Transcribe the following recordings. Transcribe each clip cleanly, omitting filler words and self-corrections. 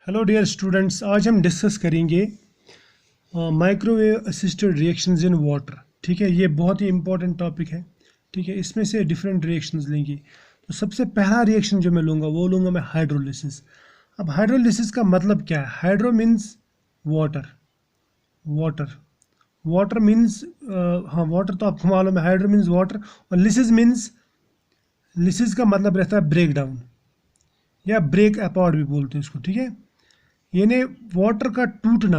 Hello dear students, आज हम discuss करेंगे microwave assisted reactions in water. ठीक है, ये बहुत ही इंपॉर्टेंट टॉपिक है। ठीक है, इसमें से डिफरेंट रिएक्शंस लेंगे। तो सबसे पहला रिएक्शन जो मैं लूँगा वो लूँगा मैं हाइड्रोलिसिस। अब हाइड्रोलिसिस का मतलब क्या है? Hydro means water, water water means हाँ, वाटर तो आपको मालूम है। हाइड्रो मीन्स वाटर और लिसिस मीन्स, लिसिस का मतलब रहता है ब्रेक डाउन या ब्रेक अपार्ट भी बोलते हैं इसको। ठीक है, यानी वाटर का टूटना,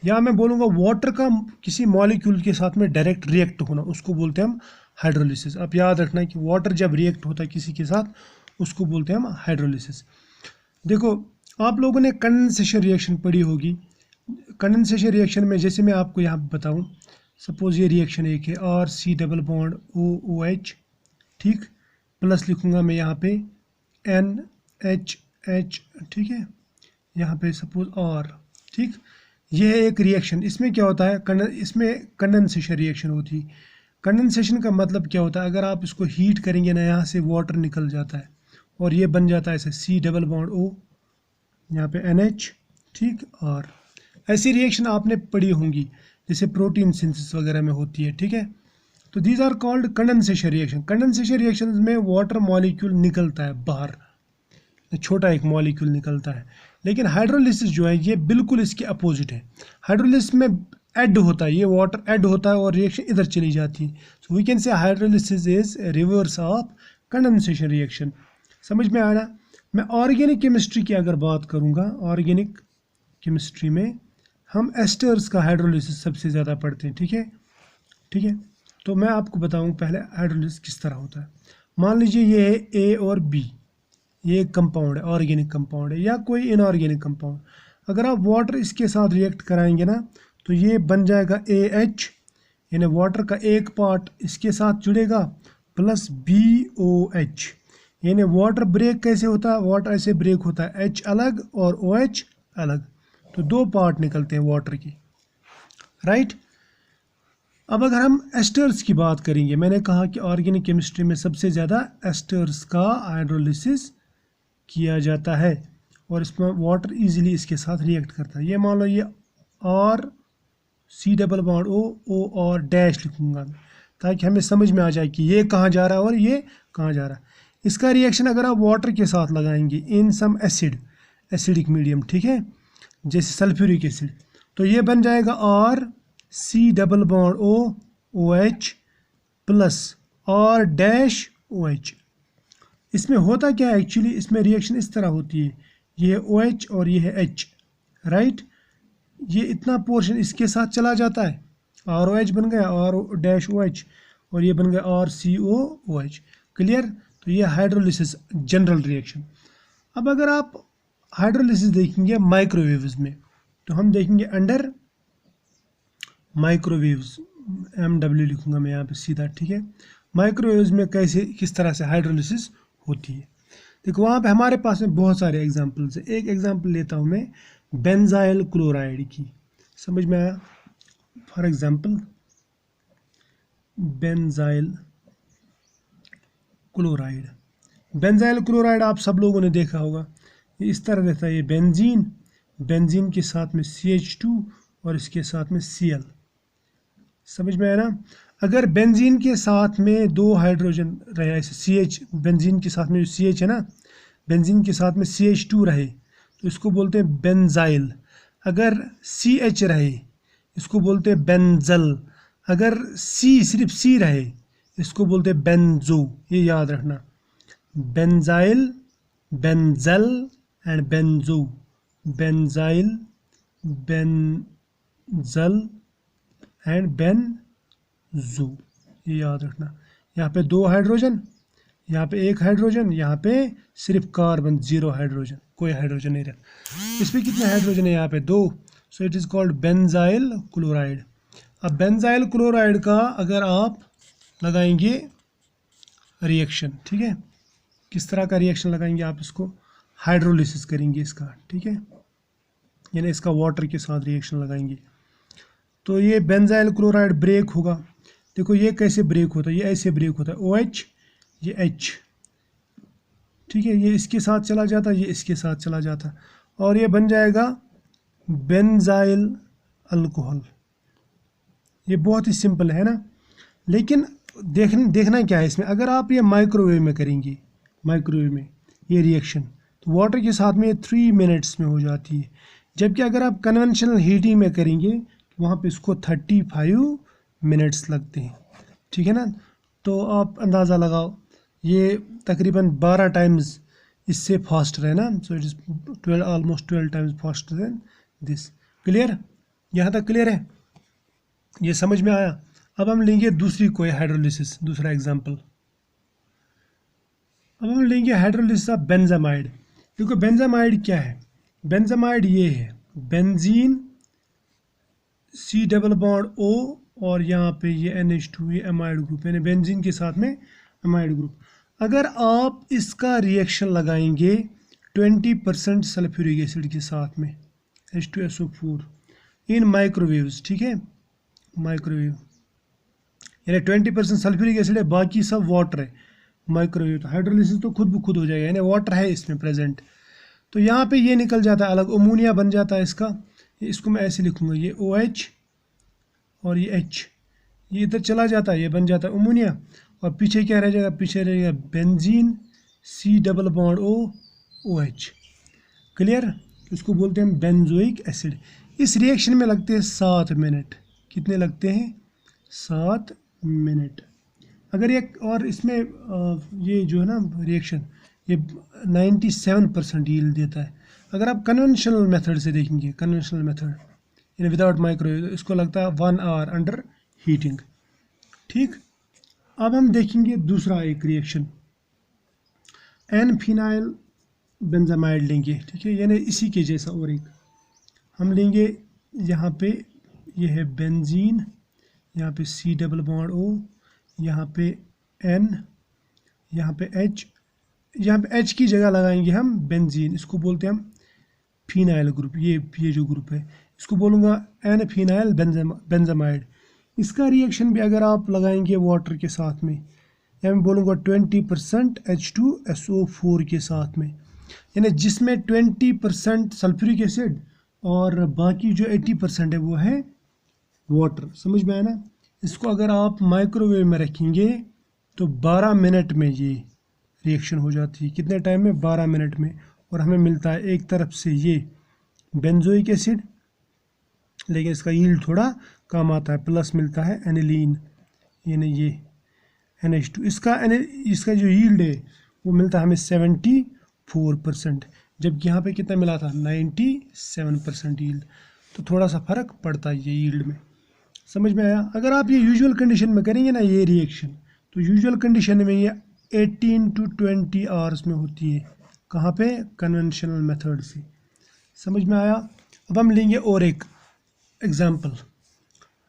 या मैं बोलूँगा वाटर का किसी मॉलिक्यूल के साथ में डायरेक्ट रिएक्ट होना, उसको बोलते हैं हम हाइड्रोलिसिस। आप याद रखना कि वाटर जब रिएक्ट होता है किसी के साथ उसको बोलते हैं हम हाइड्रोलिसिस। देखो, आप लोगों ने कंडेंसेशन रिएक्शन पढ़ी होगी। कंडेंसेशन रिएक्शन में जैसे मैं आपको यहाँ बताऊँ, सपोज ये रिएक्शन एक है RC डबल बॉन्ड OOH, ठीक, प्लस लिखूँगा मैं यहाँ पे NHH, ठीक है, यहाँ पे सपोज और, ठीक। ये है एक रिएक्शन। इसमें क्या होता है, इसमें कंडेंसेशन रिएक्शन होती है। कंडेंसेशन का मतलब क्या होता है? अगर आप इसको हीट करेंगे ना, यहाँ से वाटर निकल जाता है और ये बन जाता है ऐसे C डबल बॉन्ड O, यहाँ पे NH, ठीक। और ऐसी रिएक्शन आपने पढ़ी होंगी जैसे प्रोटीन सिंथेसिस वगैरह में होती है। ठीक है, तो these are called condensation reaction. Condensation reaction में वाटर मॉलिक्यूल निकलता है बाहर, छोटा एक मॉलिक्यूल निकलता है। लेकिन हाइड्रोलिसिस जो है ये बिल्कुल इसके अपोजिट है। हाइड्रोलिसिस में ऐड होता है, ये वाटर ऐड होता है और रिएक्शन इधर चली जाती है। So we can say hydrolysis is reverse of condensation reaction. समझ में आ रहा? मैं ऑर्गेनिक केमिस्ट्री की अगर बात करूँगा, ऑर्गेनिक केमिस्ट्री में हम एस्टर्स का हाइड्रोलिसिस सबसे ज़्यादा पढ़ते हैं। ठीक है, ठीक है। तो मैं आपको बताऊँ पहले हाइड्रोलिसिस किस तरह होता है। मान लीजिए ये है A और B, ये एक कंपाउंड है, ऑर्गेनिक कंपाउंड है या कोई इनऑर्गेनिक कंपाउंड। अगर आप वाटर इसके साथ रिएक्ट कराएंगे ना, तो ये बन जाएगा AH, यानी वाटर का एक पार्ट इसके साथ जुड़ेगा प्लस BOH, यानी वाटर ब्रेक कैसे होता है? वाटर ऐसे ब्रेक होता है, H अलग और OH अलग, तो दो पार्ट निकलते हैं वाटर की, राइट। अब अगर हम एस्टर्स की बात करेंगे, मैंने कहा कि ऑर्गेनिक केमिस्ट्री में सबसे ज़्यादा एस्टर्स का हाइड्रोलिसिस किया जाता है और इसमें वाटर इजीली इसके साथ रिएक्ट करता है। ये मान लो ये RC डबल बॉन्ड O और डैश लिखूंगा ताकि हमें समझ में आ जाए कि ये कहाँ जा रहा है और ये कहाँ जा रहा है। इसका रिएक्शन अगर आप वाटर के साथ लगाएंगे इन सम एसिड, एसिडिक मीडियम, ठीक है, जैसे सल्फ्यूरिक एसिड, तो ये बन जाएगा RC double bond OH plus R dash OH। इसमें होता क्या है एक्चुअली? इसमें रिएक्शन इस तरह होती है, ये है OH और ये है H, राइट। ये इतना पोर्शन इसके साथ चला जाता है, ROH बन गया R डैश OH और ये बन गया RCOOH, क्लियर। तो ये हाइड्रोलिसिस जनरल रिएक्शन। अब अगर आप हाइड्रोलिसिस देखेंगे माइक्रोवेव्स में, तो हम देखेंगे अंडर माइक्रोवेव्स, MW लिखूंगा मैं यहाँ पे सीधा, ठीक है। माइक्रोवेव्स में कैसे, किस तरह से हाइड्रोलिसिस होती है। देखो, वहाँ पे हमारे पास में बहुत सारे एग्जाम्पल्स हैं। एक एग्जाम्पल लेता हूँ मैं बेंजाइल क्लोराइड की, समझ में आया? For example benzyl chloride. Benzyl chloride आप सब लोगों ने देखा होगा, ये इस तरह रहता है, ये बेंजीन, बेंजीन के साथ में CH2 और इसके साथ में Cl, समझ में आया ना? अगर बेंजीन के साथ में दो हाइड्रोजन रहे, ऐसे CH, बेंजीन के साथ में जो CH है ना, बेंजीन के साथ में CH2 रहे तो इसको बोलते हैं बेंजाइल। अगर CH रहे इसको बोलते हैं बेंजल। अगर सिर्फ C रहे इसको बोलते हैं बेंजो। ये याद रखना, benzyl, benzal and benzo. Benzyl, benzal and benzo, ये याद रखना। यहाँ पे दो हाइड्रोजन, यहाँ पे एक हाइड्रोजन, यहाँ पे सिर्फ कार्बन, 0 हाइड्रोजन, कोई हाइड्रोजन नहीं रहता। इसमें कितने हाइड्रोजन है? यहाँ पे 2। So it is called benzyl chloride. अब बेंजाइल क्लोराइड का अगर आप लगाएंगे रिएक्शन, ठीक है, किस तरह का रिएक्शन लगाएंगे आप? इसको हाइड्रोलिसिस करेंगे इसका, ठीक है, यानी इसका वाटर के साथ रिएक्शन लगाएंगे तो ये बेंजाइल क्लोराइड ब्रेक होगा। देखो ये कैसे ब्रेक होता है, ये ऐसे ब्रेक होता है, OH, ये H, ठीक है, ये इसके साथ चला जाता है, ये इसके साथ चला जाता है और ये बन जाएगा बेंजाइल अल्कोहल। ये बहुत ही सिंपल है ना। लेकिन देखना क्या है इसमें, अगर आप ये माइक्रोवेव में करेंगे, माइक्रोवेव में ये रिएक्शन, तो वाटर के साथ में ये 3 मिनट्स में हो जाती है। जबकि अगर आप कन्वेंशनल हीटिंग में करेंगे तो वहाँ पे इसको 35 मिनट्स लगते हैं, ठीक है ना। तो आप अंदाज़ा लगाओ, ये तकरीबन 12 टाइम्स इससे फास्टर है ना। So it is 12 almost 12 times faster than this. Clear, यहाँ तक क्लियर है, ये समझ में आया। अब हम लेंगे दूसरी कोई हाइड्रोलिसिस, दूसरा एग्जांपल। अब हम लेंगे हाइड्रोलिसिस ऑफ बेंजामाइड। देखो बेंजामाइड क्या है, बेंजामाइड ये है benzene C double bond O और यहाँ पे ये NH2, ये अमाइड ग्रुप, यानी बेंजीन के साथ में अमाइड ग्रुप। अगर आप इसका रिएक्शन लगाएंगे 20% सल्फ्यूरिक एसिड के साथ में H2SO4 इन माइक्रोवेव्स, ठीक है, माइक्रोवेव, यानी 20% सल्फ्यूरिक एसिड है, बाकी सब वाटर है। माइक्रोवेव तो हाइड्रोलिसिस तो खुद ब खुद हो जाएगा, यानी वाटर है इसमें प्रेजेंट। तो यहाँ पे ये निकल जाता है अलग, अमोनिया बन जाता है इसका। इसको मैं ऐसे लिखूँगा, ये OH और ये H, ये इधर चला जाता है, ये बन जाता है अमोनिया। और पीछे क्या रह जाएगा, पीछे रहेगा benzene C double bond O OH। Clear, इसको बोलते हैं बेंजोइक एसिड। इस रिएक्शन में लगते हैं 7 मिनट। कितने लगते हैं, 7 मिनट। अगर एक और इसमें ये जो है ना रिएक्शन, ये 97% यील्ड देता है। अगर आप कन्वेंशनल मेथड से देखेंगे, कन्वेंशनल मेथड यानी विदाउट माइक्रोवेव, तो इसको लगता है 1 आवर अंडर हीटिंग। ठीक, अब हम देखेंगे दूसरा एक रिएक्शन, एन फिनाइल बेंजामाइड लेंगे, ठीक है, यानी इसी के जैसा। और एक हम लेंगे, यहाँ पे ये है बेंजीन, यहाँ पे C डबल बॉन्ड O, यहाँ पे N, यहाँ पे H, यहाँ पे H की जगह लगाएंगे हम बेंजीन, इसको बोलते हैं हम फिनाइल ग्रुप। ये जो ग्रुप है इसको बोलूँगा एन फिनाइल बेंजामाइड। इसका रिएक्शन भी अगर आप लगाएंगे वाटर के साथ में, या मैं बोलूँगा 20% H2SO4 के साथ में, यानी जिसमें 20% सल्फ्यूरिक एसिड और बाकी जो 80% है वो है वाटर। समझ में आया ना। इसको अगर आप माइक्रोवेव में रखेंगे तो 12 मिनट में ये रिएक्शन हो जाती है। कितने टाइम में, 12 मिनट में। और हमें मिलता है एक तरफ से ये बेंजोइक एसिड, लेकिन इसका यील्ड थोड़ा कम आता है, प्लस मिलता है एनिलीन, यानी ये NH2। इसका जो यील्ड है वो मिलता है हमें 74%, जबकि यहाँ पे कितना मिला था, 97% यील्ड। तो थोड़ा सा फ़र्क पड़ता है ये यील्ड में। समझ में आया। अगर आप ये यूजुअल कंडीशन में करेंगे ना ये रिएक्शन, तो यूजुअल कंडीशन में ये 18 to 20 आवर्स में होती है। कहाँ पे, कन्वेंशनल मेथड से। समझ में आया। अब हम लेंगे और एक एग्जांपल,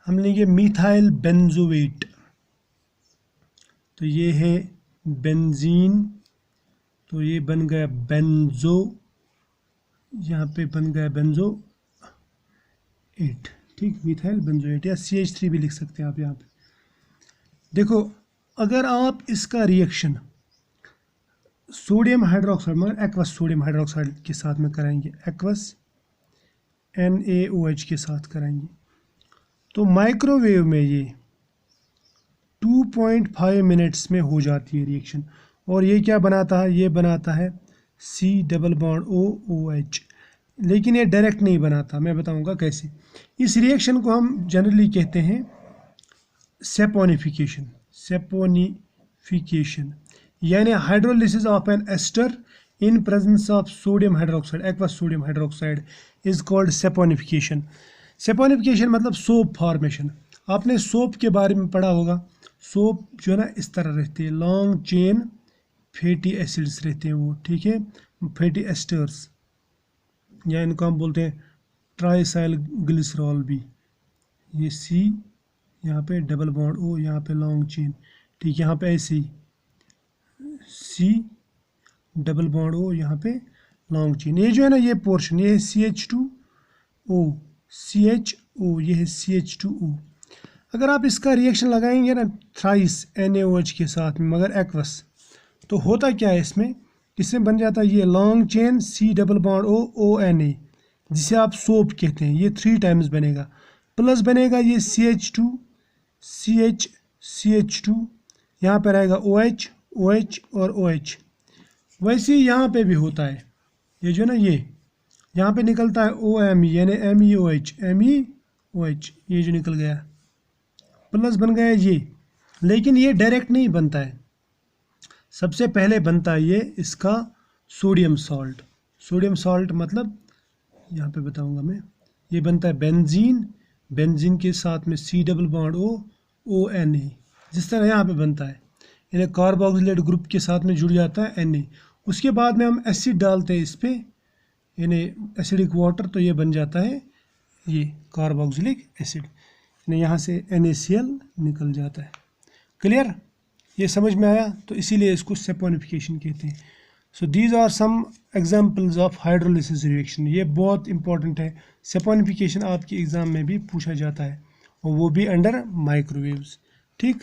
हम लेंगे मिथाइल बेंजोएट। तो ये है बेंजीन, तो ये बन गया बेंजो, यहाँ पे बन गया बेंजो 8, ठीक, मिथाइल बेंजोएट, या CH3 भी लिख सकते हैं आप यहाँ पे। देखो अगर आप इसका रिएक्शन सोडियम हाइड्रोक्साइड, मगर एक्वस सोडियम हाइड्रोक्साइड के साथ में कराएंगे, एक्वस NaOH के साथ कराएंगे, तो माइक्रोवेव में ये 2.5 मिनट्स में हो जाती है रिएक्शन। और ये क्या बनाता है, ये बनाता है C double bond O OH। लेकिन ये डायरेक्ट नहीं बनाता, मैं बताऊंगा कैसे। इस रिएक्शन को हम जनरली कहते हैं सेपोनिफिकेशन। सेपोनिफिकेशन यानी hydrolysis of an ester in presence of sodium hydroxide, aqueous sodium hydroxide is called saponification. Saponification मतलब सोप फॉर्मेशन। आपने सोप के बारे में पढ़ा होगा। सोप जो है ना इस तरह रहती है, लॉन्ग चेन फैटी एसिड्स रहते हैं वो, ठीक है, फैटी एस्टर्स, या इनको हम बोलते हैं ट्राइसाइल ग्लिसरॉल भी। ये C, यहाँ पे डबल बॉन्ड O, यहाँ पे लॉन्ग चेन, ठीक, यहाँ पे ऐसे ही C डबल बॉन्ड O, यहाँ पे लॉन्ग चेन। ये जो है ना ये पोर्शन, ये है CH2O, CHO, ये है CH2O। अगर आप इसका रिएक्शन लगाएंगे ना थ्राइस NaOH के साथ में, मगर एक्वस, तो होता क्या है इसमें, इससे बन जाता है ये long chain C double bond ONA, जिसे आप सोप कहते हैं, ये 3 टाइम्स बनेगा। प्लस बनेगा ये CH2, यहाँ पर रहेगा OH और OH। वैसे ही यहाँ पे भी होता है, ये जो ना ये यहाँ पे निकलता है OMe, यानी MEOH, ये जो निकल गया प्लस बन गया ये। लेकिन ये डायरेक्ट नहीं बनता है, सबसे पहले बनता है ये इसका सोडियम सॉल्ट। सोडियम सॉल्ट मतलब यहाँ पे बताऊँगा मैं, ये बनता है बेंजीन के साथ में C डबल बॉन्ड ONA, जिस तरह यहाँ पे बनता है, यानी कार्बोक्सिलेट ग्रुप के साथ में जुड़ जाता है Na। उसके बाद में हम एसिड डालते हैं इस पर, यानी एसिडिक वाटर, तो ये बन जाता है ये कार्बोक्सिलिक एसिड, यानी यहाँ से NaCl निकल जाता है। क्लियर, ये समझ में आया? तो इसीलिए इसको सेपोनिफिकेशन कहते हैं। So these are some examples of hydrolysis reaction, ये बहुत इंपॉर्टेंट है। सेपोनिफिकेशन आपके एग्ज़ाम में भी पूछा जाता है, और वो भी अंडर माइक्रोवेव्स। ठीक।